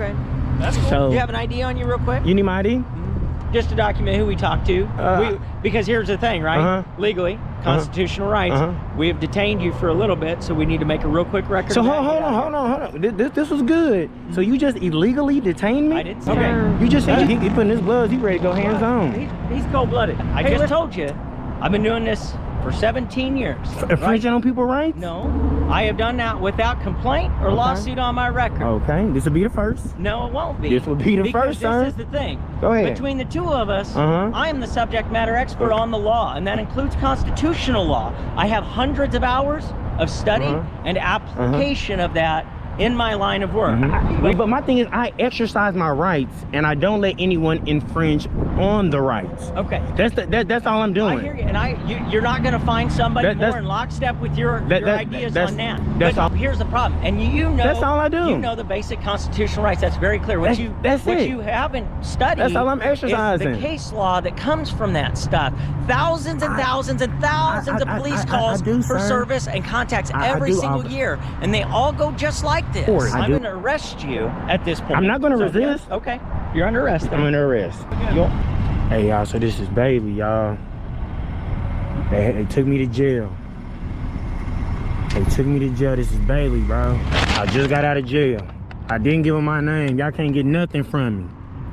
Okay. That's cool. So, do you have an ID on you real quick? You need my ID? Just to document who we talked to. Because here's the thing, right? Legally, constitutional rights, we have detained you for a little bit, so we need to make a real quick record. So hold on. This was good. So you just illegally detained me? I didn't say that. You just said he putting his gloves, he ready to go hands on. He's cold-blooded. I just told you, I've been doing this for 17 years. Infringing on people's rights? No, I have done that without complaint or lawsuit on my record. Okay, this will be the first. No, it won't be. This will be the first, sir. This is the thing. Go ahead. Between the two of us, I am the subject matter expert on the law, and that includes constitutional law. I have hundreds of hours of study and application of that in my line of work. But my thing is, I exercise my rights, and I don't let anyone infringe on the rights. Okay. That's all I'm doing. I hear you, and you're not going to find somebody more in lockstep with your ideas on that. But here's the problem, and you know, that's all I do. You know the basic constitutional rights. That's very clear. What you haven't studied. That's all I'm exercising. Is the case law that comes from that stuff. Thousands and thousands and thousands of police calls for service and contacts every single year, and they all go just like this. I'm going to arrest you at this point. I'm not going to resist. Yeah, okay, you're under arrest. I'm under arrest. Hey y'all, so this is Bailey, y'all. They took me to jail. This is Bailey, bro. I just got out of jail. I didn't give them my name. Y'all can't get nothing from me.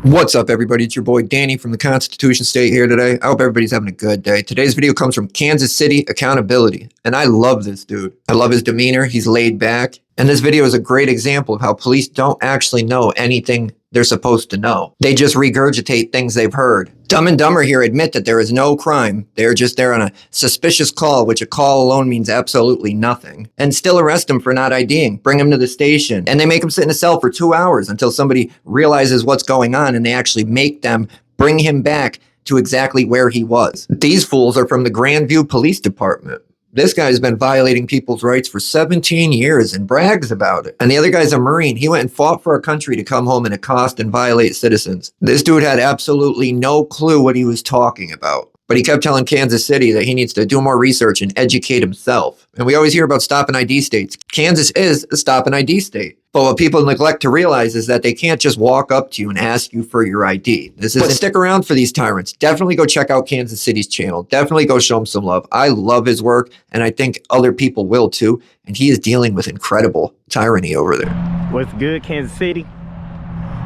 What's up, everybody? It's your boy Danny from the Constitution State here today. I hope everybody's having a good day. Today's video comes from Kansas City Accountability, and I love this dude. I love his demeanor. He's laid back, and this video is a great example of how police don't actually know anything they're supposed to know. They just regurgitate things they've heard. Dumb and Dumber here admit that there is no crime. They're just there on a suspicious call, which a call alone means absolutely nothing, and still arrest him for not IDing, bring him to the station, and they make him sit in a cell for 2 hours until somebody realizes what's going on, and they actually make them bring him back to exactly where he was. These fools are from the Grandview Police Department. This guy's been violating people's rights for 17 years and brags about it. And the other guy's a Marine. He went and fought for our country to come home and accost and violate citizens. This dude had absolutely no clue what he was talking about. But he kept telling Kansas City that he needs to do more research and educate himself. And we always hear about stop and ID states. Kansas is a stop and ID state. But what people neglect to realize is that they can't just walk up to you and ask you for your ID. This isn't stick around for these tyrants. Definitely go check out Kansas City's channel. Definitely go show him some love. I love his work, and I think other people will too. And he is dealing with incredible tyranny over there. What's good, Kansas City?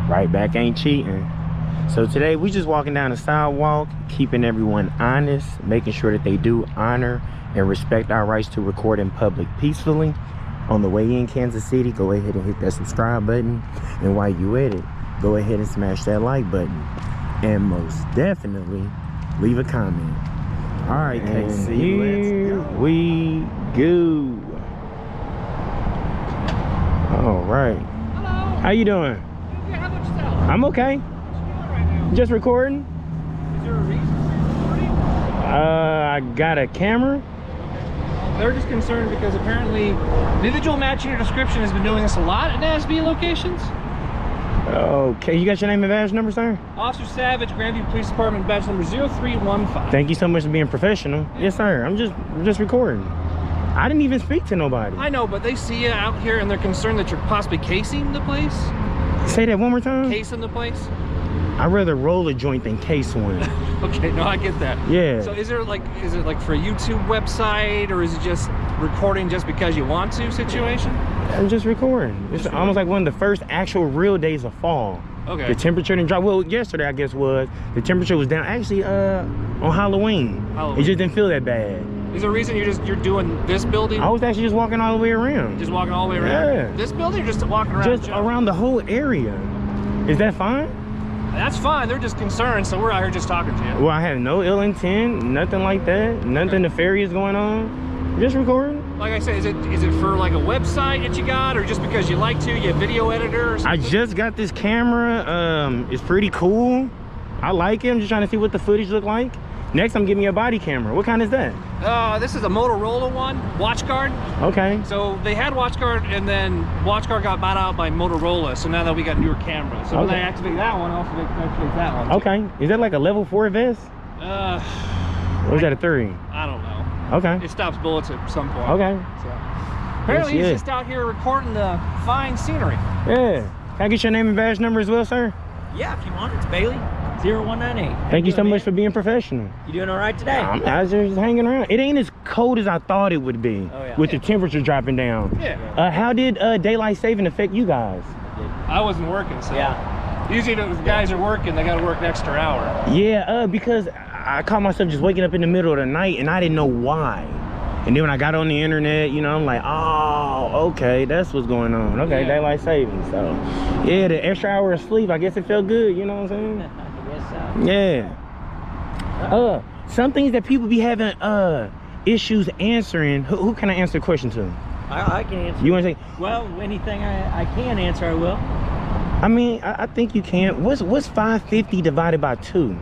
Right back ain't cheating. So today we just walking down the sidewalk, keeping everyone honest, making sure that they do honor and respect our rights to record in public peacefully. On the way in Kansas City, go ahead and hit that subscribe button. And while you at it, go ahead and smash that like button. And most definitely, leave a comment. All right, Kansas City, here we go. All right. Hello. How you doing? Good. How about yourself? I'm okay. What you doing right now? Just recording. Is there a reason for recording? I got a camera. They're just concerned because apparently individual matching your description has been doing this a lot at NASB locations. Okay, you got your name and badge number, sir? Officer Savage, Grandview Police Department, badge number 0315. Thank you so much for being professional. Yes, sir. I'm just recording. I didn't even speak to nobody. I know, but they see you out here and they're concerned that you're possibly casing the place. Say that one more time. Casing the place. I'd rather roll a joint than case one. Okay, no, I get that. Yeah. So is it like for a YouTube website, or is it just recording just because you want to situation? I'm just recording. It's almost like one of the first actual real days of fall. Okay. The temperature didn't drop. Well, yesterday I guess was. The temperature was down. Actually, on Halloween. It just didn't feel that bad. Is there a reason you're doing this building? I was actually just walking all the way around. Just walking all the way around? Yeah. This building, or just walking around? Just around the whole area. Is that fine? That's fine. They're just concerned, so we're out here just talking to you. Well, I have no ill intent, nothing like that, nothing nefarious going on. Just recording. Like I said, is it for like a website that you got, or just because you like to? You a video editor or something? I just got this camera. It's pretty cool. I like it. I'm just trying to see what the footage look like. Next, I'm getting me a body camera. What kind is that? This is a Motorola one, WatchGuard. Okay. So they had WatchGuard, and then WatchGuard got bought out by Motorola. So now that we got newer cameras, so when I activate that one, I'll also activate that one. Okay. Is that like a level 4 vest? Or is that a 3? I don't know. Okay. It stops bullets at some point. Okay. So apparently he's just out here recording the fine scenery. Yeah. Can I get your name and badge number as well, sir? Yeah, if you want, it's Bailey 0198. Thank you so much for being professional. You doing all right today? I was just hanging around. It ain't as cold as I thought it would be with the temperature dropping down. Yeah. How did daylight saving affect you guys? I wasn't working, so. Yeah. Usually if the guys are working, they got to work an extra hour. Yeah, because I caught myself just waking up in the middle of the night and I didn't know why. And then when I got on the internet, you know, I'm like, oh, okay, that's what's going on. Okay, daylight saving. So, yeah, the extra hour of sleep, I guess it felt good, you know what I'm saying? I guess so. Yeah. Some things that people be having issues answering. Who can I answer the question to? I can answer. You want to say? Well, anything I can answer, I will. I mean, I think you can. What's 550 divided by 2?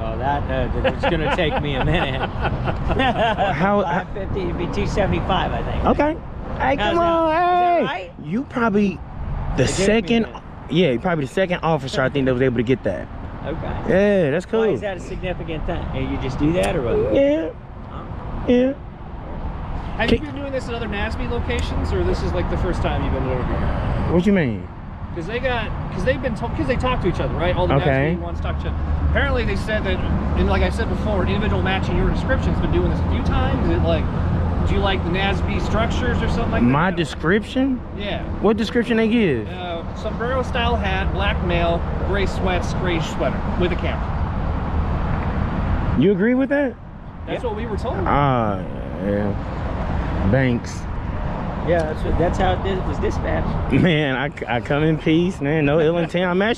Oh, it's gonna take me a minute. How 550 would be 275, I think. Okay. Hey, come on, hey. Right? You probably the second. Yeah, you're probably the second officer I think that was able to get that. Okay. Yeah, that's cool. Why is that a significant thing? Hey, you just do that or what? Yeah. Yeah. Have you been doing this at other NASB locations, or this is like the first time you've been over here? What you mean? Because they talk to each other, right? All the NASB ones talk to each other. Apparently they said that, and like I said before, individual matching your description's been doing this a few times. Is it like, do you like the NASB structures or something like that? My description? Yeah. What description they give? Sombrero style hat, black male, gray sweats, gray sweater with a camera. You agree with that? That's what we were told. Yeah. Banks. Yeah, that's how it was dispatched. Man, I come in peace, man. No ill intent. I mean,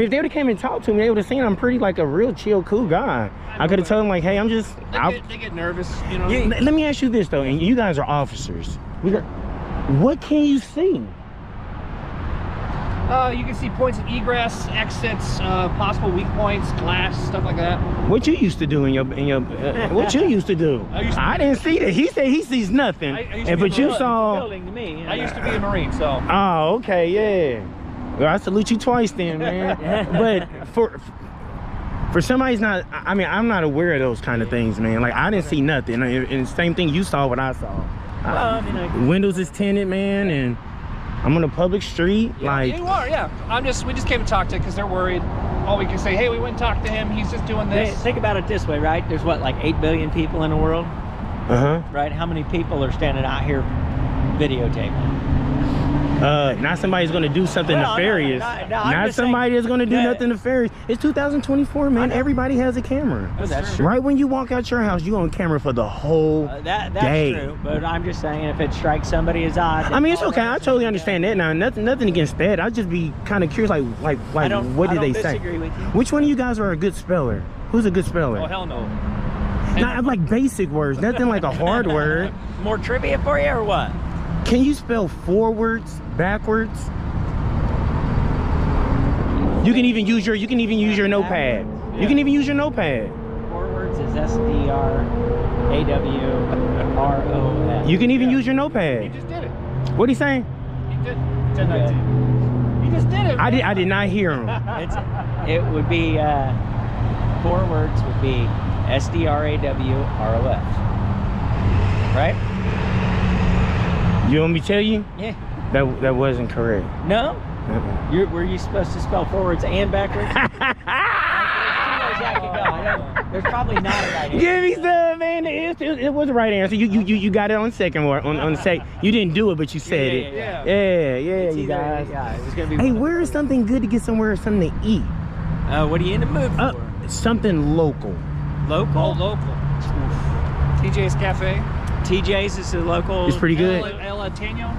if they would have came and talked to me, they would have seen I'm pretty like a real chill, cool guy. I could have told them like, hey, I'm just. They get nervous, you know. Let me ask you this though, and you guys are officers. What can you see? You can see points of egress, exits, possible weak points, glass, stuff like that. What you used to do in your what you used to do? I didn't see that. He said he sees nothing. But you saw. Building to me. I used to be a Marine, so. Oh, okay, yeah. Well, I salute you twice then, man. But for somebody's not. I mean, I'm not aware of those kind of things, man. Like I didn't see nothing. And same thing, you saw what I saw. Well, I mean, windows is tinted, man, and I'm on a public street. Yeah, like you are, yeah. We just came to talk to because they're worried. All we can say, hey, we went and talked to him. He's just doing this. Think about it this way, right? There's what, like 8 billion people in the world? Right? How many people are standing out here videotaping? Not somebody's gonna do something nefarious. Not somebody that's gonna do nothing nefarious. It's 2024, man. Everybody has a camera. Oh, that's true. Right when you walk out your house, you on camera for the whole that's day. True, but I'm just saying if it strikes somebody as odd. I mean, it's okay. I totally understand that now. Nothing against that. I'd just be kind of curious, like what did they say? With you. Which one of you guys are a good speller? Who's a good speller? Oh, hell no. Not like basic words, nothing like a hard word. More trivia for you or what? Can you spell forwards, backwards? You can even use your notepad. Yeah. You can even use your notepad. Forwards is SDRAWROS. You can even use your notepad. You just did it. What he saying? He did. 1019. You just did it. I did not hear him. It would be 4 words would be SDRAWROS. Right? You want me to tell you? Yeah. That wasn't correct. No? Were you supposed to spell forwards and backwards? There's probably not a right answer. Give me some, man. It was the right answer. You got it on second or on second. You didn't do it, but you said it. Yeah, you guys. Yeah, it was gonna be. Hey, where is something good to get somewhere, something to eat? What are you in the mood for? Something local. Local? Oh, local. TJ's Cafe. TJ's is the local. It's pretty good. El Alteño.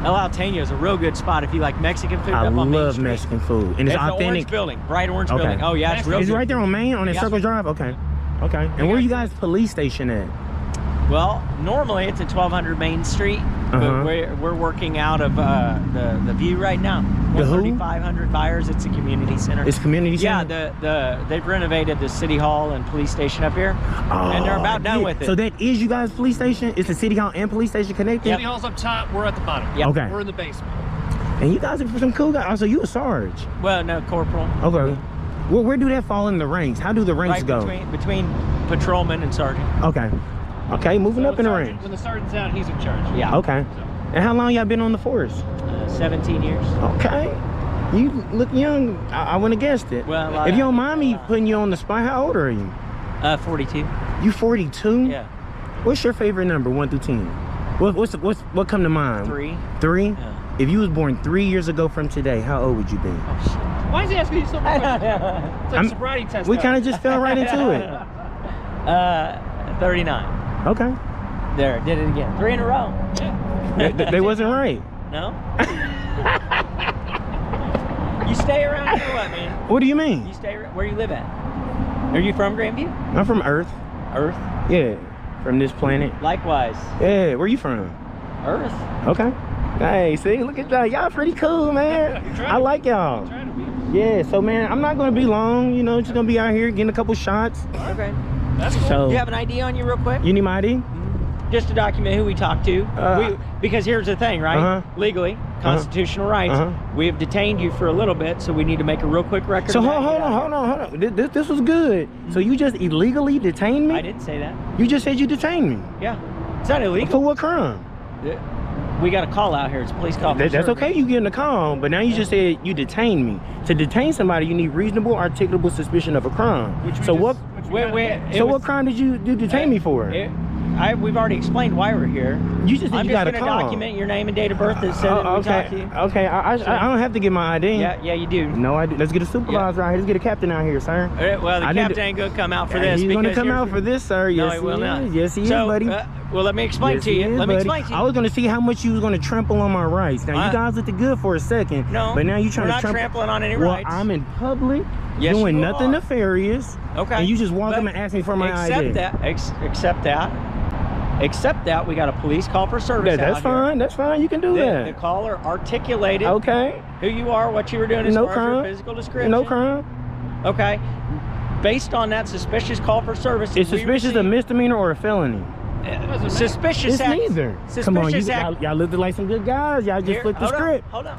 El Alteño is a real good spot if you like Mexican food. I up on Main love Street. Mexican food, and it's The authentic. orange building, bright orange building. Oh yeah, it's real. Is it good. right there on Main on that Circle Drive? Okay. And where you guys police station at? Well, normally it's at 1200 Main Street, but we're working out of the View right now. The who? 3,500 buyers. It's a community center. It's community center. Yeah, they've renovated the city hall and police station up here, and they're about done with it. So that is you guys' police station? It's the city hall and police station connected? City hall's up top. We're at the bottom. Yep. Okay. We're in the basement. And you guys are some cool guys. Also, you a Sarge? Well, no, corporal. Okay. Well, where do that fall in the ranks? How do the ranks go? Between patrolman and sergeant. Okay. Okay, moving up in the ranks. When the sergeant's out, he's in charge. Yeah. Okay. And how long y'all been on the force? 17 years. Okay. You look young. I wouldn't have guessed it. Well, if you don't mind me putting you on the spot, how old are you? 42. You 42? Yeah. What's your favorite number, 1 through 10? What come to mind? 3. 3? Yeah. If you was born 3 years ago from today, how old would you be? Oh shit. Why is he asking you so much? It's like sobriety test. We kind of just fell right into it. 39. Okay. There, did it again. 3 in a row. Yeah. They wasn't right. No? You stay around here, what, man? What do you mean? You stay around, where you live at? Are you from Grandview? I'm from Earth. Earth? Yeah, from this planet. Likewise. Yeah, where you from? Earth. Okay. Hey, see, look at y'all. Y'all pretty cool, man. I like y'all. Yeah, so man, I'm not gonna be long. You know, just gonna be out here getting a couple shots. Okay. That's cool. So, Do you have an ID on you real quick? you need my ID? Just to document who we talked to. Because here's the thing, right? Legally, constitutional rights, we have detained you for a little bit, so we need to make a real quick record. So of hold that. on. This was good. So you just illegally detained me? I didn't say that. You just said you detained me. Yeah. Is that illegal? For what crime? We got a call out here. It's a police call. That's okay, you getting a call, but now you just said you detained me. To detain somebody, you need reasonable, articulable suspicion of a crime. What crime did you detain me for? We've already explained why we're here. You just said you got a I'm just call. going to document your name and date of birth that said that we talked to you. Okay, I don't have to get my ID. Yeah, you do. No, I do. Let's get a supervisor out here. Let's get a captain out here, sir. Well, the captain ain't going to come out for this. He's going to come out for this, sir. No, Yes, he will not. Yes, he is, buddy. Well, let me explain to you. Let me explain to you. I was going to see how much you was going to trample on my rights. Now, you guys looked good for a second. No, but now you trying we're to not trampling on any rights. Well, I'm in public you doing nothing are. nefarious. Okay. And you just walk up and ask me for my ID. Except that we got a police call for service. That's fine. That's fine. You can do that. The caller articulated who you are, what you were doing as far as your physical description. No crime. Okay. Based on that suspicious call for service, is suspicious a misdemeanor or a felony? Suspicious it's act. neither. Come on, y'all looked like some good guys. Y'all just flipped the script. Hold on.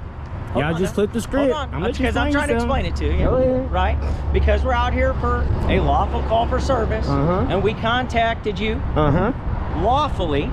Y'all just flipped the script. Hold on, because I'm trying to explain it to you. Go ahead. Right? Because we're out here for a lawful call for service, and we contacted you lawfully.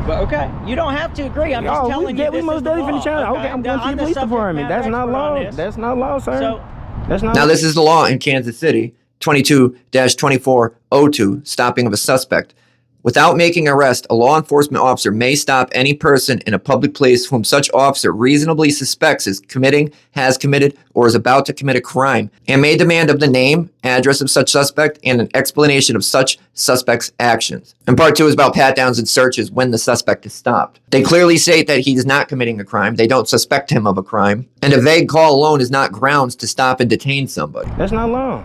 But okay, you don't have to agree. I'm just telling you. We most definitely finna try. Okay, I'm going to the police department. That's not law. That's not law, sir. So, that's not. Now, this is the law in Kansas City, 22-2402, stopping of a suspect. Without making an arrest, a law enforcement officer may stop any person in a public place whom such officer reasonably suspects is committing, has committed, or is about to commit a crime, and may demand of the name, address of such suspect, and an explanation of such suspect's actions. And part 2 is about pat-downs and searches when the suspect is stopped. They clearly state that he is not committing a crime. They don't suspect him of a crime. And a vague call alone is not grounds to stop and detain somebody. That's not law.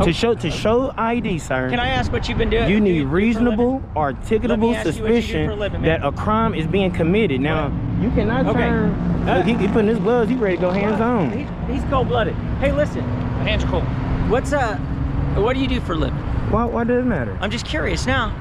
To show ID, sir. Can I ask what you've been doing? You need reasonable, articulable suspicion that a crime is being committed. Now, you cannot turn. Look, he putting his gloves. He ready to go hands on. He's cold-blooded. Hey, listen. My hand's cold. What do you do for a living? Why does it matter? I'm just curious now.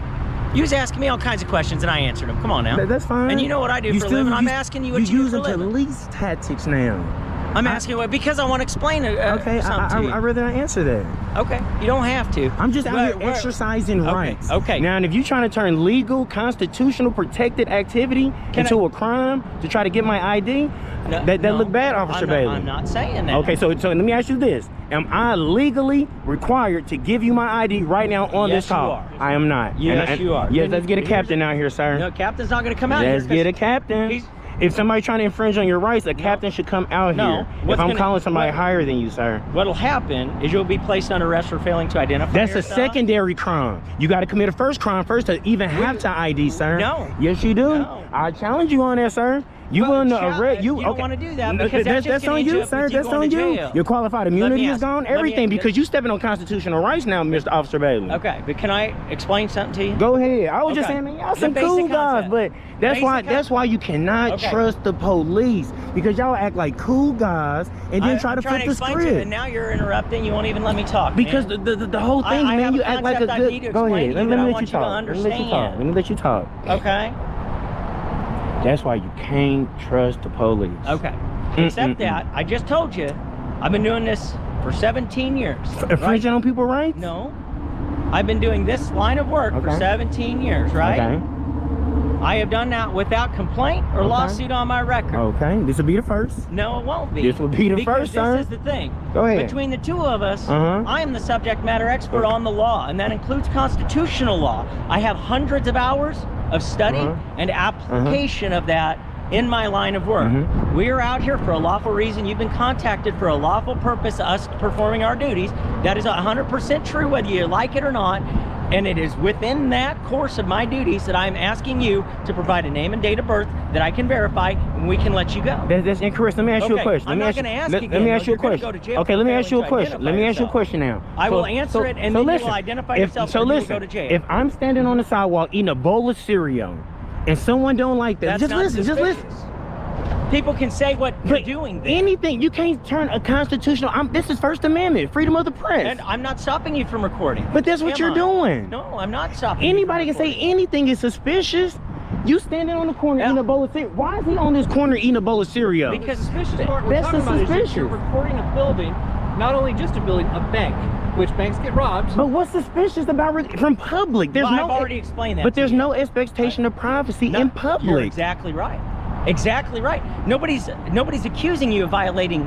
You was asking me all kinds of questions and I answered them. Come on now. That's fine. And you know what I do for a living. I'm asking you what you do for a living. You're using police tactics now. I'm asking you because I want to explain something to you. I'd rather not answer that. Okay, you don't have to. I'm just out here exercising rights. Okay. Now, and if you're trying to turn legal, constitutional, protected activity into a crime to try to get my ID, that look bad, Officer Bailey. I'm not saying that. Okay, so let me ask you this. Am I legally required to give you my ID right now on this call? Yes, you are. I am not. Yes, you are. Yes, let's get a captain out here, sir. No, captain's not going to come out here. Let's get a captain. If somebody's trying to infringe on your rights, a captain should come out here. If I'm calling somebody higher than you, sir. What'll happen is you'll be placed under arrest for failing to identify That's yourself. a secondary crime. You got to commit a first crime first to even have to ID, sir. No. Yes, you do. No. I challenge you on that, sir. You willing to arrest you? You don't want to do that because that's on you, sir. That's on you. Your qualified immunity is gone. Everything because you stepping on constitutional rights now, Mr. Officer Bailey. Okay, but can I explain something to you? Go ahead. I was just saying, man, y'all some cool guys, but that's why you cannot trust the police because y'all act like cool guys and then try to flip the script. And now you're interrupting. You won't even let me talk. Because the whole thing, man, you act like a good. Go ahead. Let me let you talk. Let me let you talk. Okay. That's why you can't trust the police. Okay. Except that, I just told you, I've been doing this for 17 years. Infringing on people's rights? No. I've been doing this line of work for 17 years, right? Okay. I have done that without complaint or lawsuit on my record. Okay, this will be the first. No, it won't be. This will be the first, sir. This is the thing. Go ahead. Between the two of us, I am the subject matter expert on the law, and that includes constitutional law. I have hundreds of hours of study and application of that in my line of work. We are out here for a lawful reason. You've been contacted for a lawful purpose, us performing our duties. That is 100% true, whether you like it or not. And it is within that course of my duties that I'm asking you to provide a name and date of birth that I can verify, and we can let you go. That's incorrect. Let me ask you a question. I'm not going to ask you. Let me ask you a question. Okay, let me ask you a question. Let me ask you a question now. I will answer it, and then you will identify yourself, and you will go to jail. If I'm standing on the sidewalk eating a bowl of cereal, and someone don't like that, just listen. Just listen. People can say what you're doing there. Anything. You can't turn a constitutional. This is First Amendment, freedom of the press. And I'm not stopping you from recording. But that's what you're doing. No, I'm not stopping. Anybody can say anything is suspicious. You standing on the corner eating a bowl of cereal. Why is he on this corner eating a bowl of cereal? Because suspicious part we're talking about is you're recording a building, not only just a building, a bank, which banks get robbed. But what's suspicious about from public? There's I've already explained that. But there's no expectation of privacy in public. You're exactly right. Exactly right. Nobody's accusing you of violating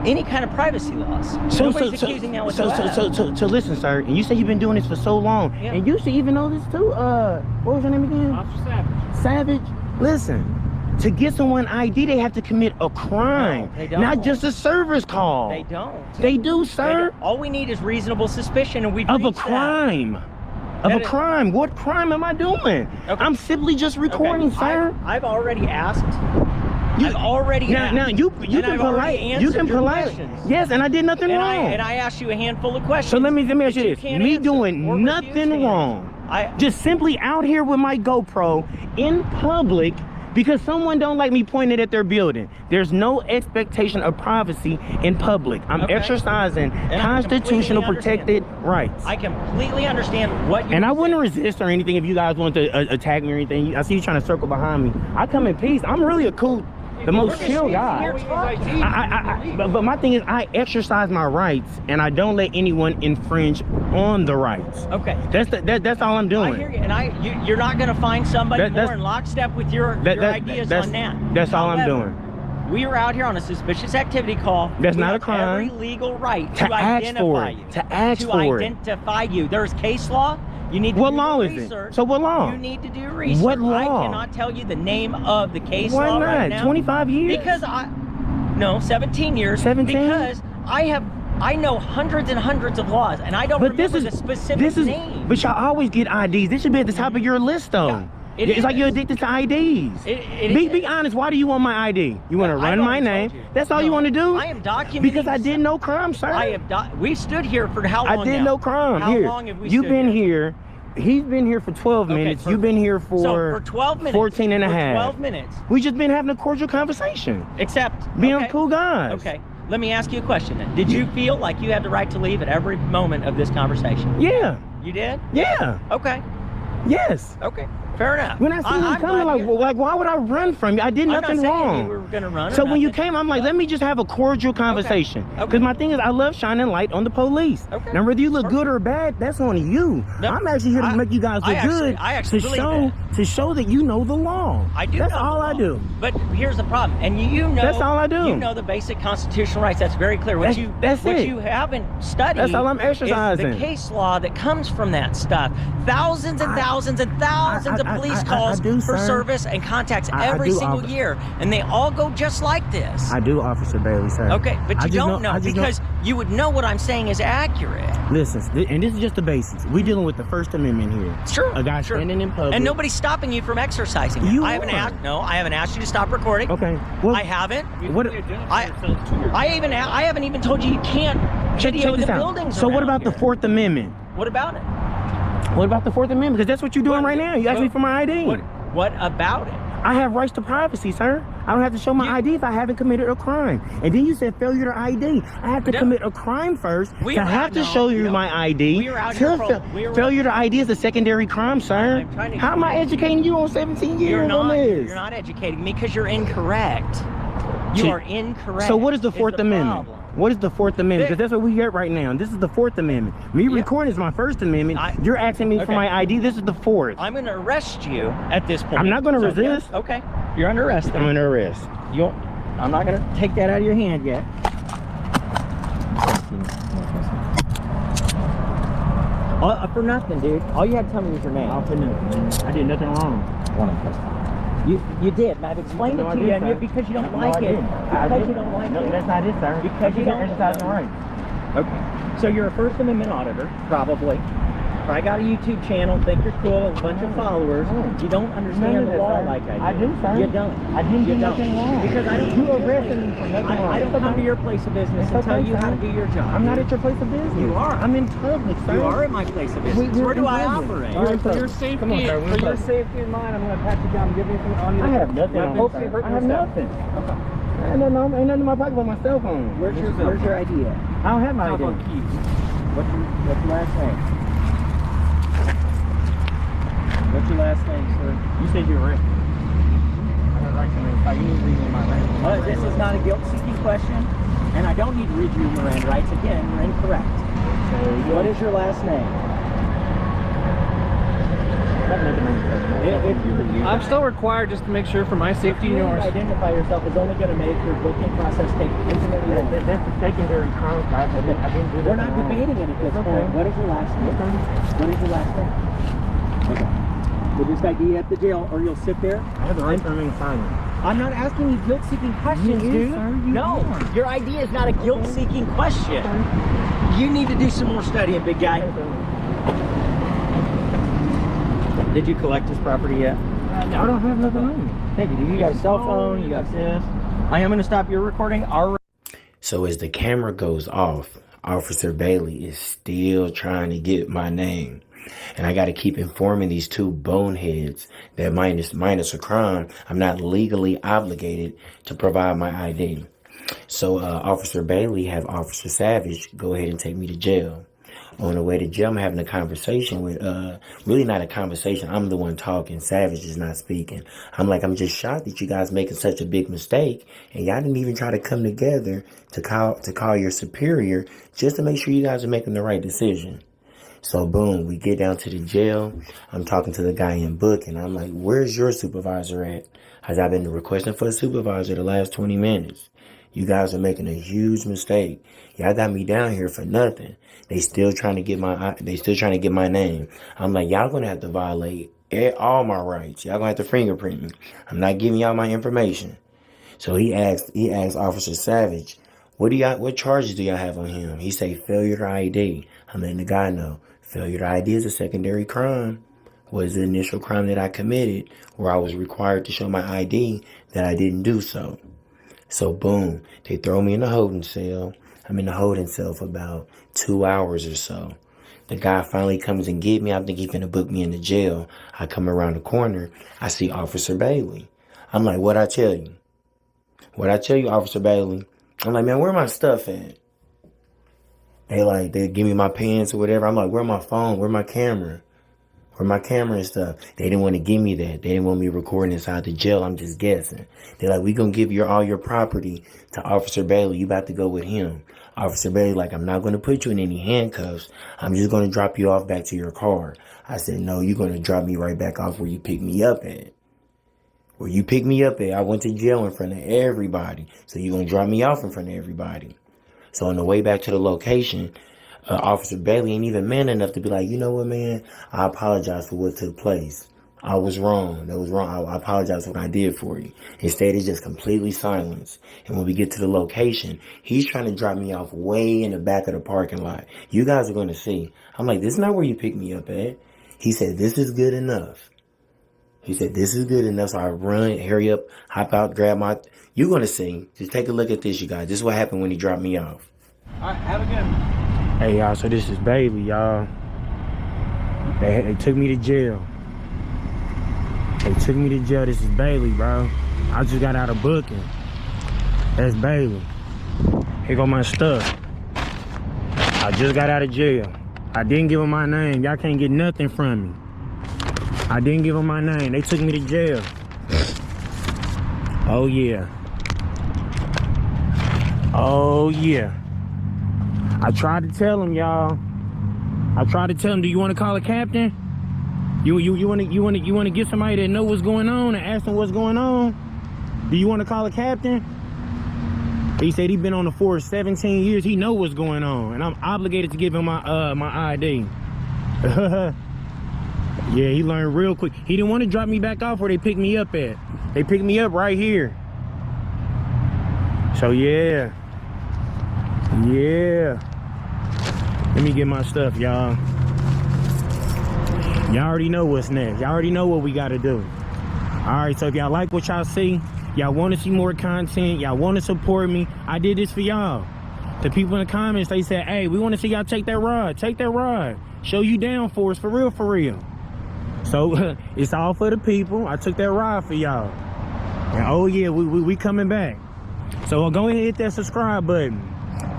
any kind of privacy laws. Nobody's accusing that whatsoever. So listen, sir, and you say you've been doing this for so long, and you should even know this too. What was your name again? Officer Savage. Savage. Listen, to get someone ID, they have to commit a crime, no, they don't. Not just a service call. They don't. They do, sir. All we need is reasonable suspicion, and we've of a reached crime. That. Of a crime. What crime am I doing? Okay. I'm simply just recording, sir. I've already asked. I've already asked. Now you can politely. Yes, and I did nothing wrong. And I asked you a handful of questions. So let me ask you this. Me doing nothing wrong. Just simply out here with my GoPro in public because someone don't like me pointing at their building. There's no expectation of privacy in public. I'm exercising constitutional protected rights. I completely understand what you're And I wouldn't resist or anything if you guys want to attack me or anything. I see you trying to circle behind me. I come in peace. I'm really the most chill guy. But my thing is, I exercise my rights, and I don't let anyone infringe on the rights. Okay. That's all I'm doing. I hear you, and you're not going to find somebody more in lockstep with your ideas on that. That's all I'm doing. We are out here on a suspicious activity call. That's not a crime. Every legal right to identify you. To identify you. There's case law. You need to what do law research. Is it? So what law? You need to do research. What law? I cannot tell you the name of the case Why law not? right now. 25 years? Because 17 years. 17? Because I know hundreds and hundreds of laws, and I don't remember the specific name. But y'all always get IDs. This should be at the top of your list, though. Yeah. It's like you're addicted to IDs. Be honest. Why do you want my ID? You want to run my name? That's all you want to do? I am documenting. Because I did no crime, sir. We stood here for how long I did no crime. How long have we You've been here. He's been here for 12 minutes. You've been here for 12 minutes. 14 and a half. 12 minutes. We just been having a cordial conversation. Except being cool guys. Okay. Let me ask you a question then. Did you feel like you had the right to leave at every moment of this conversation? Yeah. You did? Yeah. Okay. Yes. Okay. Fair enough. When I see you coming, like, why would I run from you? I did nothing wrong. You were gonna run. So when you came, I'm like, let me just have a cordial conversation. Because my thing is, I love shining light on the police. Okay. Now, whether you look good or bad, that's on you. No, I'm actually here to make you guys look good. To show that you know the law. I do. That's all I do. But here's the problem, and you know. That's all I do. You know the basic constitutional rights. That's very clear. What you haven't studied. That's all I'm exercising. Is the case law that comes from that stuff. Thousands and thousands and thousands of police calls for service and contacts every single year, and they all go just like this. I do, Officer Bailey, sir. Okay, but you don't know because you would know what I'm saying is accurate. Listen, and this is just the basics. We're dealing with the First Amendment here. It's true. A guy standing in public. And nobody's stopping you from exercising it. I haven't asked you to stop recording. Okay. Well, I haven't. What? I haven't even told you can't video the buildings. So what about the Fourth Amendment? What about it? What about the Fourth Amendment? Because that's what you're doing right now. You asked me for my ID. What about it? I have rights to privacy, sir. I don't have to show my ID if I haven't committed a crime. And then you said failure to ID. I have to commit a crime first to show you my ID. Failure to ID is a secondary crime, sir. How am I educating you on 17 years on this? You're not educating me because you're incorrect. You are incorrect. So what is the Fourth Amendment? What is the Fourth Amendment? Because that's what we get right now. This is the Fourth Amendment. Me recording is my First Amendment. You're asking me for my ID. This is the Fourth. I'm going to arrest you at this point. I'm not going to resist. Yeah, okay. You're under arrest. I'm under arrest. I'm not going to take that out of your hand yet. For nothing, dude. All you had to tell me was your name. For nothing. I did nothing wrong. You did, and I've explained it to you, and because you don't like it. Because you don't like it. That's not it, sir. Because you don't exercise the right. Okay. So you're a First Amendment auditor, probably. I got a YouTube channel, think you're cool, a bunch of followers. You don't understand the law like I do. I do, sir. You don't. I didn't do nothing wrong. Because I don't. You arrested me for nothing wrong. I don't come to your place of business and tell you how to do your job. I'm not at your place of business. You are. I'm in public, sir. You are at my place of business. Where do I operate? For your safety, Come on, sir. for your safety and mine, I'm going to pat you down and give you something on you. I have nothing on me, sir. I have nothing. Ain't nothing in my pocket but my cell phone. Where's your ID at? I don't have my ID. What's your last name? What's your last name, sir? You said you're arrested. I have right to you need to read me my rights. This is not a guilt-seeking question, and I don't need to read you Miranda rights. Again, you're incorrect. What is your last name? I'm still required just to make sure for my safety and yours. Identify yourself is only going to make your booking process take infinitely longer. That's a secondary crime. We're not debating it at this point. What is your last name? What is your last name? Okay. We'll just ID you at the jail, or you'll sit there. I have the right to remain silent. I'm not asking you guilt-seeking questions, dude. No, your ID is not a guilt-seeking question. You need to do some more studying, big guy. Did you collect his property yet? No, I don't have nothing on me. Thank you. You got a cell phone, you got this. I am going to stop your recording. So as the camera goes off, Officer Bailey is still trying to get my name. And I got to keep informing these two boneheads that minus a crime, I'm not legally obligated to provide my ID. So Officer Bailey have Officer Savage go ahead and take me to jail. On the way to jail, I'm having a conversation with, really not a conversation. I'm the one talking. Savage is not speaking. I'm like, I'm just shocked that you guys making such a big mistake. And y'all didn't even try to come together to call your superior just to make sure you guys are making the right decision. So boom, we get down to the jail. I'm talking to the guy in book and I'm like, where's your supervisor at? As I've been requesting for a supervisor the last 20 minutes. You guys are making a huge mistake. Y'all got me down here for nothing. They still trying to get my name. I'm like, y'all gonna have to violate all my rights. Y'all gonna have to fingerprint me. I'm not giving y'all my information. So he asked Officer Savage, what charges do y'all have on him? He say failure to ID. I'm letting the guy know. Failure to ID is a secondary crime. Was the initial crime that I committed where I was required to show my ID that I didn't do so. So boom, they throw me in the holding cell. I'm in the holding cell for about 2 hours or so. The guy finally comes and get me. I think he's gonna book me into jail. I come around the corner. I see Officer Bailey. I'm like, what'd I tell you? What'd I tell you, Officer Bailey? I'm like, man, where my stuff at? They give me my pants or whatever. I'm like, where my phone? Where my camera? Where my camera and stuff? They didn't want to give me that. They didn't want me recording inside the jail. I'm just guessing. They're like, we gonna give all your property to Officer Bailey. You about to go with him. Officer Bailey, like, I'm not gonna put you in any handcuffs. I'm just gonna drop you off back to your car. I said, no, you're gonna drop me right back off where you picked me up at. Where you picked me up at. I went to jail in front of everybody. So you're gonna drop me off in front of everybody. So on the way back to the location, Officer Bailey ain't even man enough to be like, you know what, man? I apologize for what took place. I was wrong. That was wrong. I apologize for what I did for you. Instead, it's just completely silence. And when we get to the location, he's trying to drop me off way in the back of the parking lot. You guys are going to see. I'm like, this is not where you picked me up at. He said, this is good enough. He said, this is good enough. So I run, hurry up, hop out, grab my... You're going to see. Just take a look at this, you guys. This is what happened when he dropped me off. All right, have a good one. Hey, y'all, so this is Bailey, y'all. They took me to jail. They took me to jail. This is Bailey, bro. I just got out of booking. That's Bailey. Here go my stuff. I just got out of jail. I didn't give them my name. Y'all can't get nothing from me. I didn't give them my name. They took me to jail. Oh, yeah. Oh, yeah. I tried to tell him, y'all. I tried to tell him, do you want to call a captain? You want to get somebody that know what's going on and ask them what's going on? Do you want to call a captain? He said he been on the force 17 years. He know what's going on, and I'm obligated to give him my my ID. Yeah, he learned real quick. He didn't want to drop me back off where they picked me up at. They picked me up right here. So yeah. Let me get my stuff, y'all. Y'all already know what's next. Y'all already know what we got to do. All right, so if y'all like what y'all see, y'all want to see more content, y'all want to support me, I did this for y'all. The people in the comments, they said, hey, we want to see y'all take that ride. Show you down for us, for real. So it's all for the people. I took that ride for y'all. And oh yeah, we coming back. So go ahead and hit that subscribe button.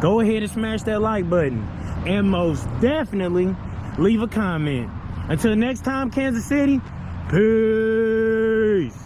Go ahead and smash that like button. And most definitely leave a comment. Until next time, Kansas City, peace.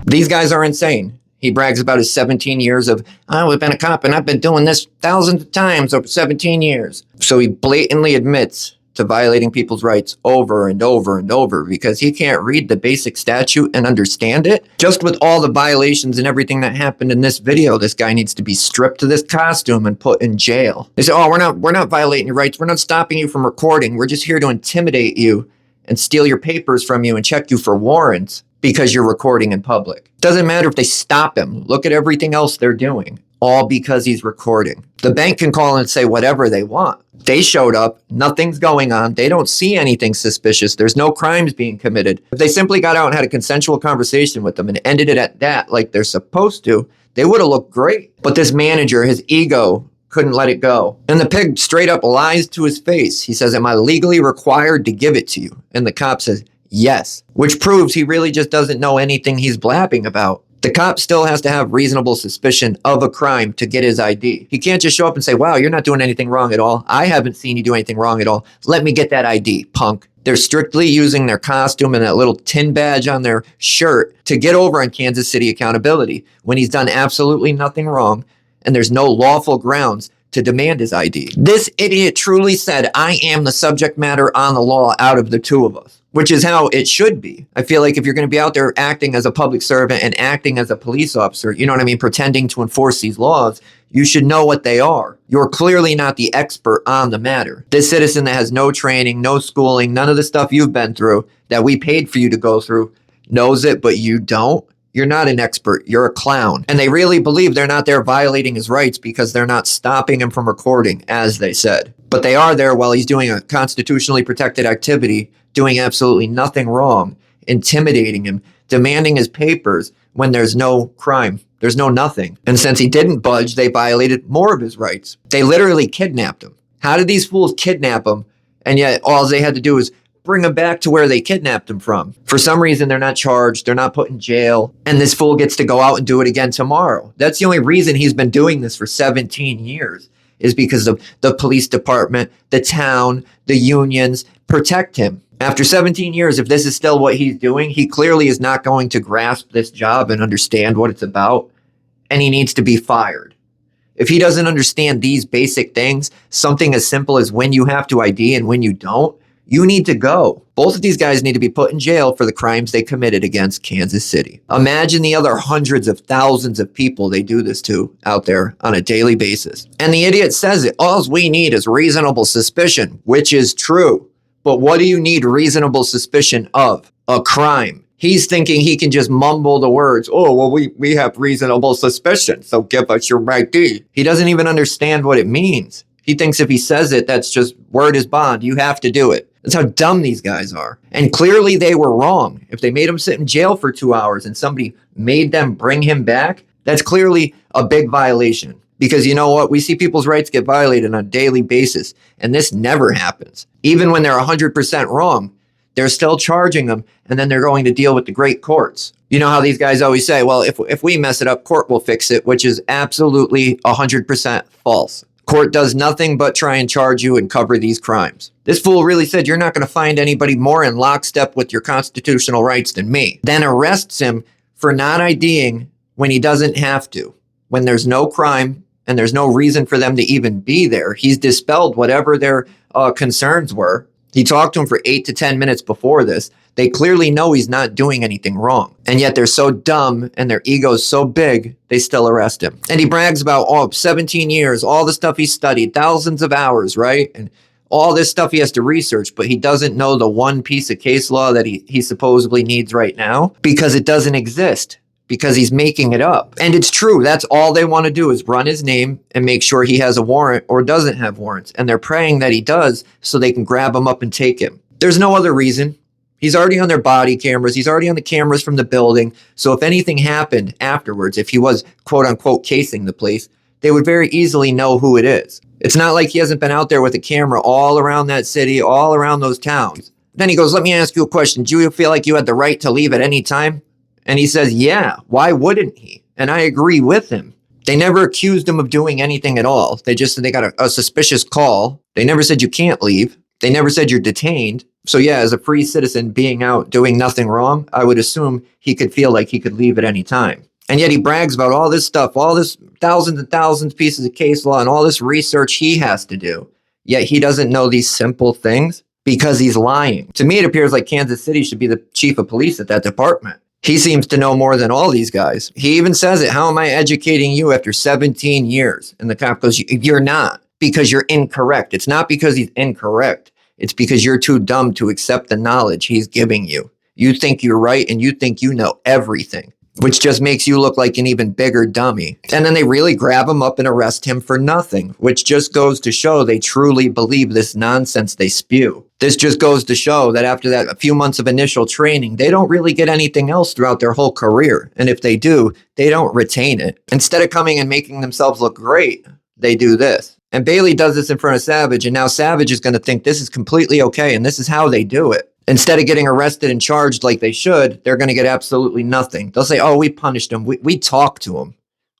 These guys are insane. He brags about his 17 years of, I've been a cop and I've been doing this thousands of times over 17 years. So he blatantly admits to violating people's rights over and over because he can't read the basic statute and understand it. Just with all the violations and everything that happened in this video, this guy needs to be stripped to this costume and put in jail. They say, oh, we're not violating your rights. We're not stopping you from recording. We're just here to intimidate you and steal your papers from you and check you for warrants because you're recording in public. Doesn't matter if they stop him. Look at everything else they're doing. All because he's recording. The bank can call and say whatever they want. They showed up, nothing's going on, they don't see anything suspicious, there's no crimes being committed. If they simply got out and had a consensual conversation with them and ended it at that like they're supposed to, they would have looked great. But this manager, his ego, couldn't let it go. And the pig straight up lies to his face. He says, am I legally required to give it to you? And the cop says, yes. Which proves he really just doesn't know anything he's blabbing about. The cop still has to have reasonable suspicion of a crime to get his ID. He can't just show up and say, wow, you're not doing anything wrong at all. I haven't seen you do anything wrong at all. Let me get that ID, punk. They're strictly using their costume and that little tin badge on their shirt to get over on Kansas City accountability when he's done absolutely nothing wrong and there's no lawful grounds to demand his ID. This idiot truly said, I am the subject matter on the law out of the two of us, which is how it should be. I feel like if you're going to be out there acting as a public servant and acting as a police officer, you know what I mean, pretending to enforce these laws, you should know what they are. You're clearly not the expert on the matter. This citizen that has no training, no schooling, none of the stuff you've been through that we paid for you to go through knows it, but you don't. You're not an expert. You're a clown. And they really believe they're not there violating his rights because they're not stopping him from recording, as they said. But they are there while he's doing a constitutionally protected activity, doing absolutely nothing wrong, intimidating him, demanding his papers when there's no crime. There's no nothing. And since he didn't budge, they violated more of his rights. They literally kidnapped him. How did these fools kidnap him? And yet all they had to do was bring him back to where they kidnapped him from. For some reason, they're not charged. They're not put in jail. And this fool gets to go out and do it again tomorrow. That's the only reason he's been doing this for 17 years is because of the police department, the town, the unions protect him. After 17 years, if this is still what he's doing, he clearly is not going to grasp this job and understand what it's about. And he needs to be fired. If he doesn't understand these basic things, something as simple as when you have to ID and when you don't, you need to go. Both of these guys need to be put in jail for the crimes they committed against Kansas City. Imagine the other hundreds of thousands of people they do this to out there on a daily basis. And the idiot says it. All we need is reasonable suspicion, which is true. But what do you need reasonable suspicion of? A crime. He's thinking he can just mumble the words, oh, well, we have reasonable suspicion, so give us your ID. He doesn't even understand what it means. He thinks if he says it, that's just word is bond. You have to do it. That's how dumb these guys are. And clearly they were wrong. If they made him sit in jail for 2 hours and somebody made them bring him back, that's clearly a big violation. Because you know what? We see people's rights get violated on a daily basis. And this never happens. Even when they're 100% wrong, they're still charging them. And then they're going to deal with the great courts. You know how these guys always say, well, if we mess it up, court will fix it, which is absolutely 100% false. Court does nothing but try and charge you and cover these crimes. This fool really said you're not going to find anybody more in lockstep with your constitutional rights than me. Then arrests him for not IDing when he doesn't have to, when there's no crime and there's no reason for them to even be there. He's dispelled whatever their concerns were. He talked to them for 8 to 10 minutes before this. They clearly know he's not doing anything wrong. And yet they're so dumb and their ego's so big, they still arrest him. And he brags about 17 years, all the stuff he studied, thousands of hours, right? And all this stuff he has to research, but he doesn't know the one piece of case law that he supposedly needs right now because it doesn't exist, because he's making it up. And it's true. That's all they want to do is run his name and make sure he has a warrant or doesn't have warrants. And they're praying that he does so they can grab him up and take him. There's no other reason. He's already on their body cameras. He's already on the cameras from the building. So if anything happened afterwards, if he was quote unquote casing the place, they would very easily know who it is. It's not like he hasn't been out there with a camera all around that city, all around those towns. Then he goes, let me ask you a question. Do you feel like you had the right to leave at any time? And he says, yeah, why wouldn't he? And I agree with him. They never accused him of doing anything at all. They just said they got a suspicious call. They never said you can't leave. They never said you're detained. So yeah, as a free citizen being out doing nothing wrong, I would assume he could feel like he could leave at any time. And yet he brags about all this stuff, all this thousands and thousands of pieces of case law and all this research he has to do. Yet he doesn't know these simple things because he's lying. To me, it appears like Kansas City should be the chief of police at that department. He seems to know more than all these guys. He even says it. How am I educating you after 17 years? And the cop goes, you're not, because you're incorrect. It's not because he's incorrect. It's because you're too dumb to accept the knowledge he's giving you. You think you're right and you think you know everything, which just makes you look like an even bigger dummy. And then they really grab him up and arrest him for nothing, which just goes to show they truly believe this nonsense they spew. This just goes to show that after that a few months of initial training, they don't really get anything else throughout their whole career. And if they do, they don't retain it. Instead of coming and making themselves look great, they do this. And Bailey does this in front of Savage, and now Savage is going to think this is completely okay, and this is how they do it. Instead of getting arrested and charged like they should, they're going to get absolutely nothing. They'll say, oh, we punished him. We talked to him.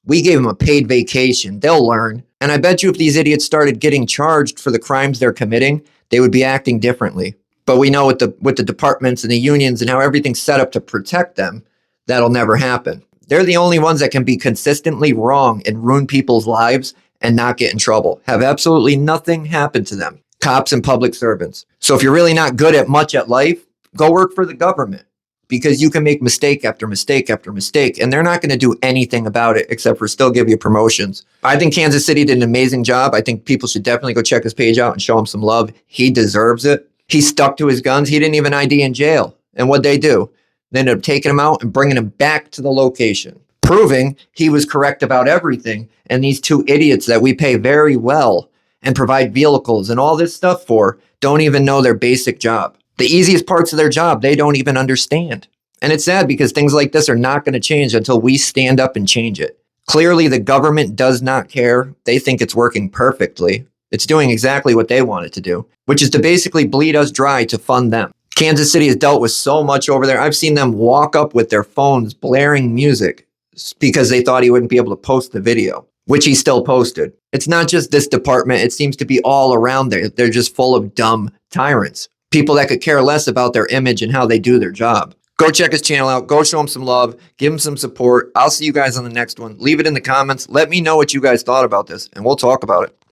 We gave him a paid vacation. They'll learn. And I bet you if these idiots started getting charged for the crimes they're committing, they would be acting differently. But we know with the departments and the unions and how everything's set up to protect them, that'll never happen. They're the only ones that can be consistently wrong and ruin people's lives and not get in trouble. Have absolutely nothing happen to them. Cops and public servants. So if you're really not good at much at life, go work for the government, because you can make mistake after mistake after mistake, and they're not going to do anything about it except for still give you promotions. I think Kansas City did an amazing job. I think people should definitely go check his page out and show him some love. He deserves it. He stuck to his guns. He didn't even ID in jail. And what'd they do? They ended up taking him out and bringing him back to the location, proving he was correct about everything. And these two idiots that we pay very well and provide vehicles and all this stuff for don't even know their basic job. The easiest parts of their job, they don't even understand. And it's sad because things like this are not going to change until we stand up and change it. Clearly, the government does not care. They think it's working perfectly. It's doing exactly what they want it to do, which is to basically bleed us dry to fund them. Kansas City has dealt with so much over there. I've seen them walk up with their phones blaring music because they thought he wouldn't be able to post the video, which he still posted. It's not just this department. It seems to be all around there. They're just full of dumb tyrants. People that could care less about their image and how they do their job. Go check his channel out. Go show him some love. Give him some support. I'll see you guys on the next one. Leave it in the comments. Let me know what you guys thought about this, and we'll talk about it.